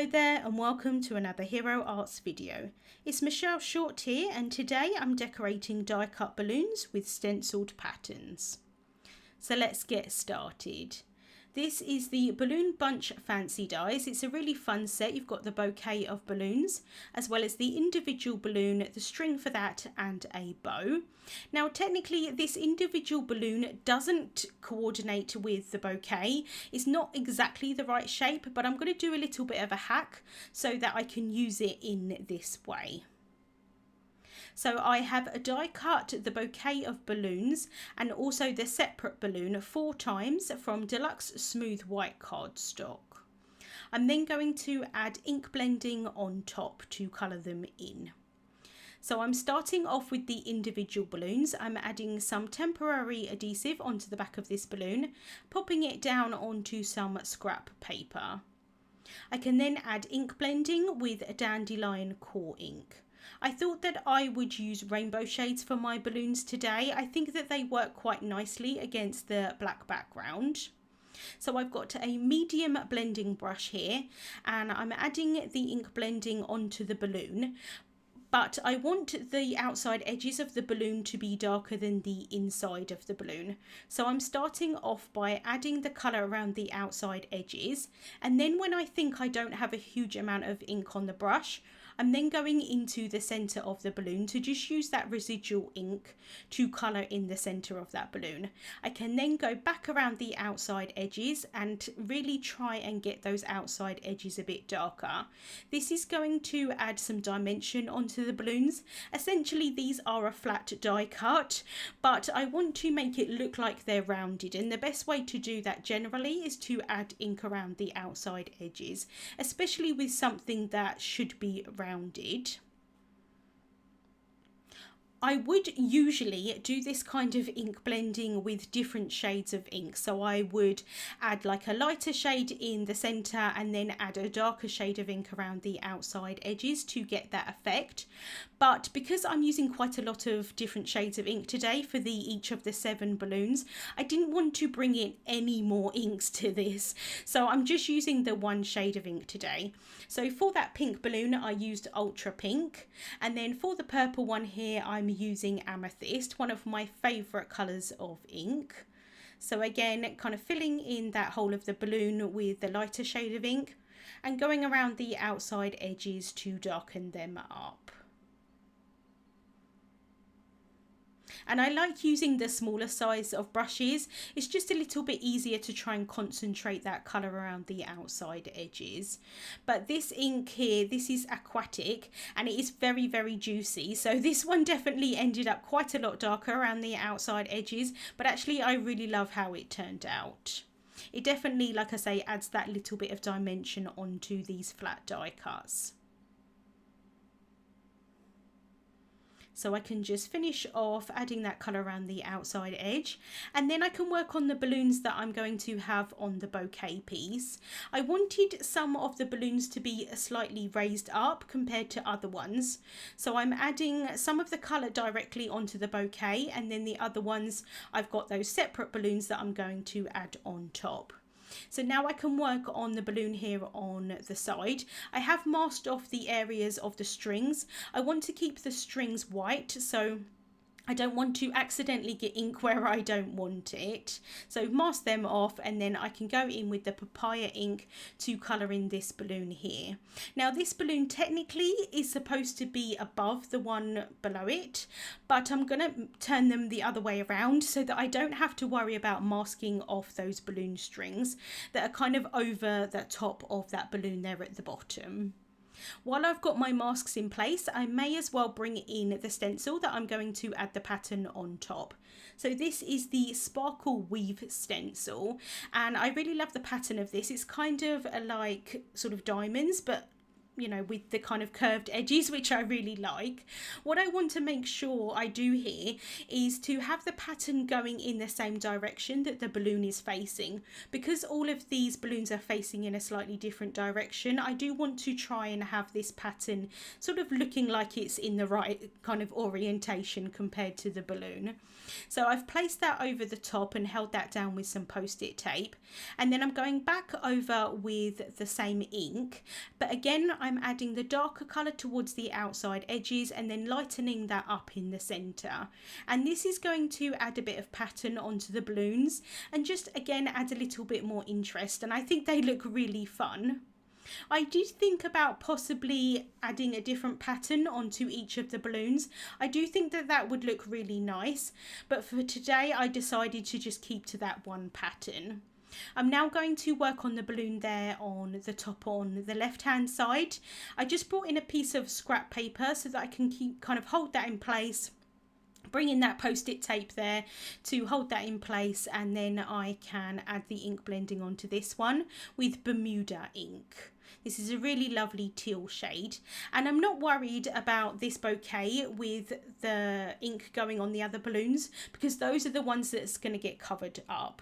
Hello there and welcome to another Hero Arts video. It's Michelle Short here and today I'm decorating die cut balloons with stenciled patterns. So let's get started. This is the Balloon Bunch Fancy Dies. It's a really fun set. You've got the bouquet of balloons as well as the individual balloon, the string for that and a bow. Now technically this individual balloon doesn't coordinate with the bouquet. It's not exactly the right shape, but I'm going to do a little bit of a hack so that I can use it in this way. So I have die cut the bouquet of balloons and also the separate balloon 4 times from Deluxe Smooth White cardstock. I'm then going to add ink blending on top to colour them in. So I'm starting off with the individual balloons. I'm adding some temporary adhesive onto the back of this balloon, popping it down onto some scrap paper. I can then add ink blending with a dandelion core ink. I thought that I would use rainbow shades for my balloons today. I think that they work quite nicely against the black background. So I've got a medium blending brush here and I'm adding the ink blending onto the balloon. But I want the outside edges of the balloon to be darker than the inside of the balloon. So I'm starting off by adding the colour around the outside edges. And then when I think I don't have a huge amount of ink on the brush, I'm then going into the centre of the balloon to just use that residual ink to colour in the centre of that balloon. I can then go back around the outside edges and really try and get those outside edges a bit darker. This is going to add some dimension onto the balloons. Essentially these are a flat die cut, but I want to make it look like they're rounded, and the best way to do that generally is to add ink around the outside edges, especially with something that should be rounded. I would usually do this kind of ink blending with different shades of ink. So I would add like a lighter shade in the center and then add a darker shade of ink around the outside edges to get that effect. But because I'm using quite a lot of different shades of ink today for each of the 7 balloons, I didn't want to bring in any more inks to this. So I'm just using the one shade of ink today. So for that pink balloon, I used Ultra Pink. And then for the purple one here, I'm using Amethyst, one of my favourite colours of ink. So again, kind of filling in that whole of the balloon with the lighter shade of ink and going around the outside edges to darken them up. And I like using the smaller size of brushes. It's just a little bit easier to try and concentrate that colour around the outside edges. But this ink here, this is aquatic and it is very, very juicy. So this one definitely ended up quite a lot darker around the outside edges, but actually I really love how it turned out. It definitely, like I say, adds that little bit of dimension onto these flat die cuts. So I can just finish off adding that colour around the outside edge, and then I can work on the balloons that I'm going to have on the bouquet piece. I wanted some of the balloons to be slightly raised up compared to other ones. So I'm adding some of the colour directly onto the bouquet, and then the other ones I've got those separate balloons that I'm going to add on top. So now I can work on the balloon here on the side. I have masked off the areas of the strings. I want to keep the strings white, so I don't want to accidentally get ink where I don't want it. So mask them off and then I can go in with the papaya ink to colour in this balloon here. Now this balloon technically is supposed to be above the one below it, but I'm going to turn them the other way around so that I don't have to worry about masking off those balloon strings that are kind of over the top of that balloon there at the bottom. While I've got my masks in place, I may as well bring in the stencil that I'm going to add the pattern on top. So this is the Sparkle Weave stencil, and I really love the pattern of this. It's kind of like sort of diamonds, but you know, with the kind of curved edges, which I really like. What I want to make sure I do here is to have the pattern going in the same direction that the balloon is facing. Because all of these balloons are facing in a slightly different direction, I do want to try and have this pattern sort of looking like it's in the right kind of orientation compared to the balloon. So I've placed that over the top and held that down with some post-it tape, and then I'm going back over with the same ink, but again I'm adding the darker colour towards the outside edges and then lightening that up in the centre. And this is going to add a bit of pattern onto the balloons and just again add a little bit more interest, and I think they look really fun. I did think about possibly adding a different pattern onto each of the balloons. I do think that that would look really nice, but for today I decided to just keep to that one pattern. I'm now going to work on the balloon there on the top on the left hand side. I just brought in a piece of scrap paper so that I can kind of hold that in place. Bring in that post-it tape there to hold that in place, and then I can add the ink blending onto this one with Bermuda ink. This is a really lovely teal shade, and I'm not worried about this bouquet with the ink going on the other balloons because those are the ones that's going to get covered up.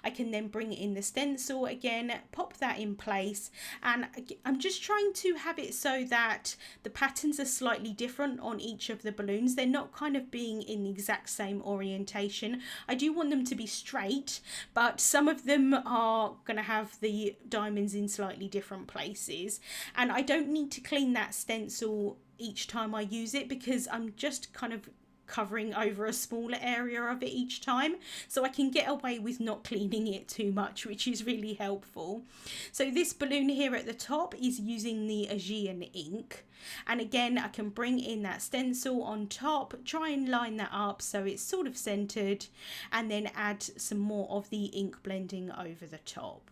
I can then bring in the stencil again, pop that in place, and I'm just trying to have it so that the patterns are slightly different on each of the balloons. They're not kind of being in the exact same orientation. I do want them to be straight, but some of them are going to have the diamonds in slightly different places, and I don't need to clean that stencil each time I use it because I'm just kind of covering over a smaller area of it each time, so I can get away with not cleaning it too much, which is really helpful. So this balloon here at the top is using the Aegean ink, and again I can bring in that stencil on top, try and line that up so it's sort of centered, and then add some more of the ink blending over the top.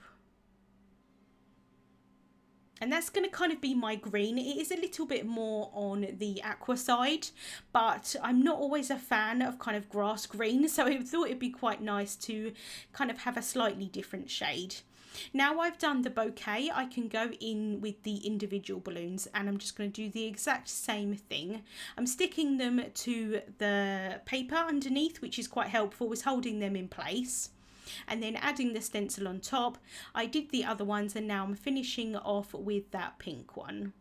And that's going to kind of be my green. It is a little bit more on the aqua side, but I'm not always a fan of kind of grass green, so I thought it'd be quite nice to kind of have a slightly different shade. Now I've done the bouquet, I can go in with the individual balloons, and I'm just going to do the exact same thing. I'm sticking them to the paper underneath, which is quite helpful, is holding them in place, and then adding the stencil on top. I did the other ones, and now I'm finishing off with that pink one.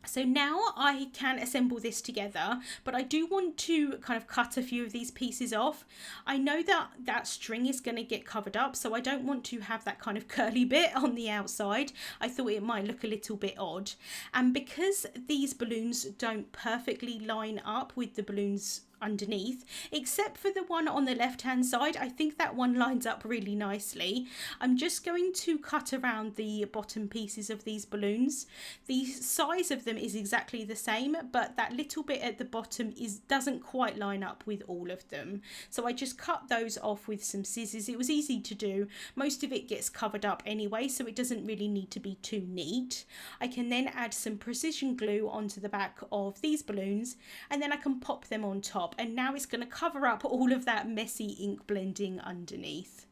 So now I can assemble this together, but I do want to kind of cut a few of these pieces off. I know that that string is going to get covered up, so I don't want to have that kind of curly bit on the outside. I thought it might look a little bit odd. And because these balloons don't perfectly line up with the balloons underneath, except for the one on the left hand side, I think that one lines up really nicely. I'm just going to cut around the bottom pieces of these balloons. The size of them is exactly the same, but that little bit at the bottom doesn't quite line up with all of them, so I just cut those off with some scissors. It was easy to do. Most of it gets covered up anyway, so it doesn't really need to be too neat. I can then add some precision glue onto the back of these balloons, and then I can pop them on top, and now it's going to cover up all of that messy ink blending underneath.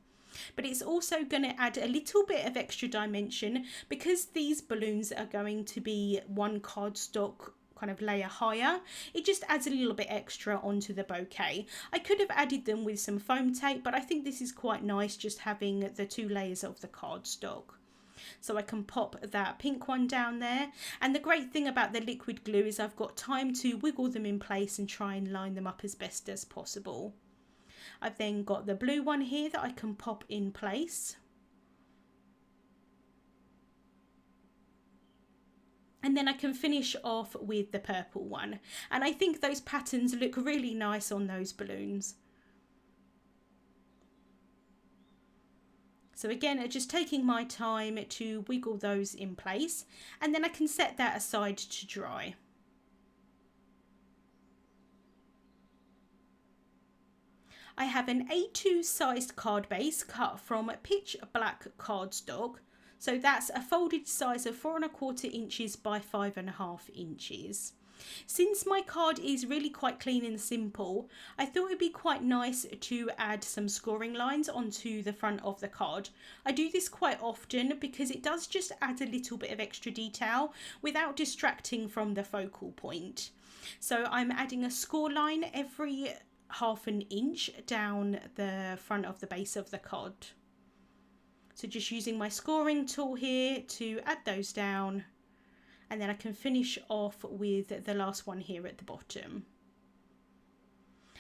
But it's also going to add a little bit of extra dimension because these balloons are going to be one cardstock kind of layer higher. It just adds a little bit extra onto the bouquet. I could have added them with some foam tape, but I think this is quite nice just having the two layers of the cardstock. So I can pop that pink one down there, and the great thing about the liquid glue is I've got time to wiggle them in place and try and line them up as best as possible. I've then got the blue one here that I can pop in place, and then I can finish off with the purple one, and I think those patterns look really nice on those balloons. So again, just taking my time to wiggle those in place, and then I can set that aside to dry. I have an A2 sized card base cut from pitch black cardstock. So that's a folded size of 4¼ inches by 5½ inches. Since my card is really quite clean and simple, I thought it'd be quite nice to add some scoring lines onto the front of the card. I do this quite often because it does just add a little bit of extra detail without distracting from the focal point. So I'm adding a score line every half an inch down the front of the base of the card. So just using my scoring tool here to add those down, and then I can finish off with the last one here at the bottom.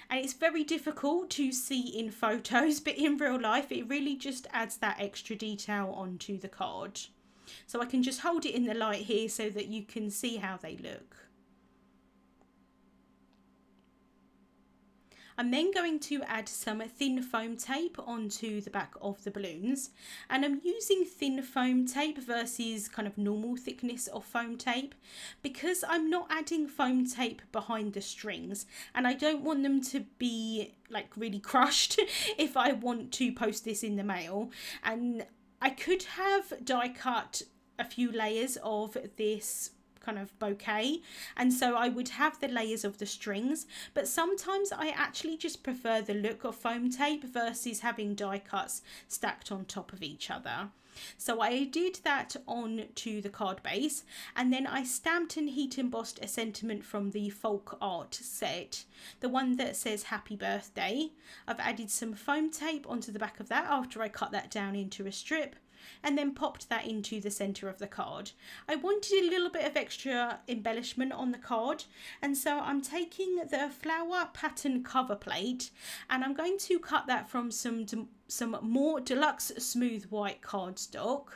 And it's very difficult to see in photos, but in real life it really just adds that extra detail onto the card. So I can just hold it in the light here so that you can see how they look. I'm then going to add some thin foam tape onto the back of the balloons, and I'm using thin foam tape versus kind of normal thickness of foam tape because I'm not adding foam tape behind the strings, and I don't want them to be like really crushed if I want to post this in the mail. And I could have die cut a few layers of this kind of bouquet, and so I would have the layers of the strings, but sometimes I actually just prefer the look of foam tape versus having die cuts stacked on top of each other. So I did that onto the card base, and then I stamped and heat embossed a sentiment from the folk art set, the one that says happy birthday. I've added some foam tape onto the back of that after I cut that down into a strip, and then popped that into the center of the card. I wanted a little bit of extra embellishment on the card, and so I'm taking the flower pattern cover plate and I'm going to cut that from some more deluxe smooth white cardstock.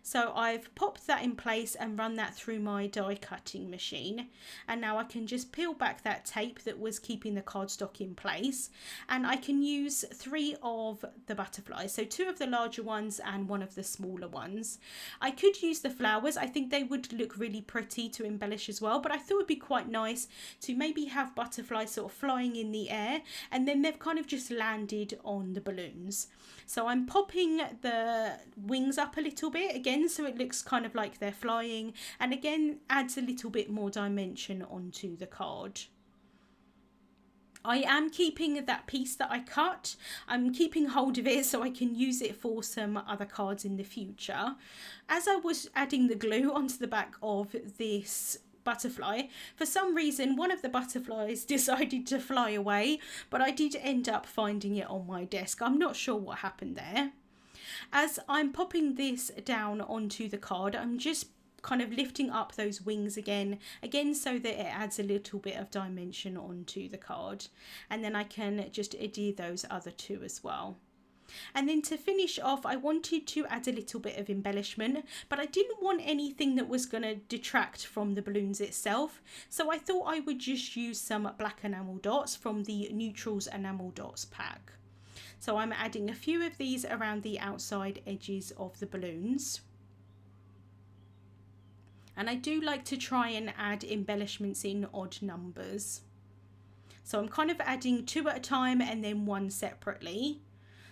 So I've popped that in place and run that through my die cutting machine, and now I can just peel back that tape that was keeping the cardstock in place, and I can use 3 of the butterflies, so 2 of the larger ones and 1 of the smaller ones. I could use the flowers, I think they would look really pretty to embellish as well, but I thought it would be quite nice to maybe have butterflies sort of flying in the air and then they've kind of just landed on the balloons. So I'm popping the wings up a little bit again so it looks kind of like they're flying, and again adds a little bit more dimension onto the card. I am keeping that piece that I cut. I'm keeping hold of it so I can use it for some other cards in the future. As I was adding the glue onto the back of this butterfly, for some reason one of the butterflies decided to fly away, but I did end up finding it on my desk. I'm not sure what happened there. As I'm popping this down onto the card, I'm just kind of lifting up those wings again so that it adds a little bit of dimension onto the card, and then I can just adhere those other 2 as well. And then to finish off, I wanted to add a little bit of embellishment, but I didn't want anything that was going to detract from the balloons itself, so I thought I would just use some black enamel dots from the Neutrals Enamel Dots pack. So I'm adding a few of these around the outside edges of the balloons. And I do like to try and add embellishments in odd numbers. So I'm kind of adding 2 at a time and then 1 separately.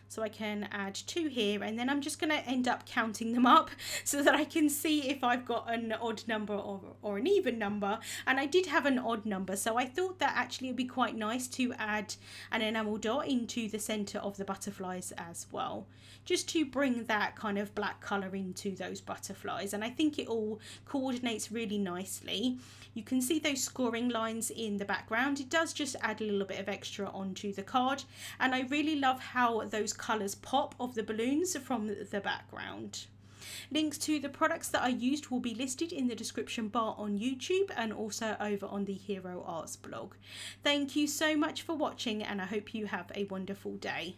So I can add 2 here, and then I'm just going to end up counting them up so that I can see if I've got an odd number or an even number. And I did have an odd number, so I thought that actually it would be quite nice to add an enamel dot into the center of the butterflies as well, just to bring that kind of black color into those butterflies. And I think it all coordinates really nicely. You can see those scoring lines in the background. It does just add a little bit of extra onto the card, and I really love how those colours pop of the balloons from the background. Links to the products that I used will be listed in the description bar on YouTube and also over on the Hero Arts blog. Thank you so much for watching, and I hope you have a wonderful day.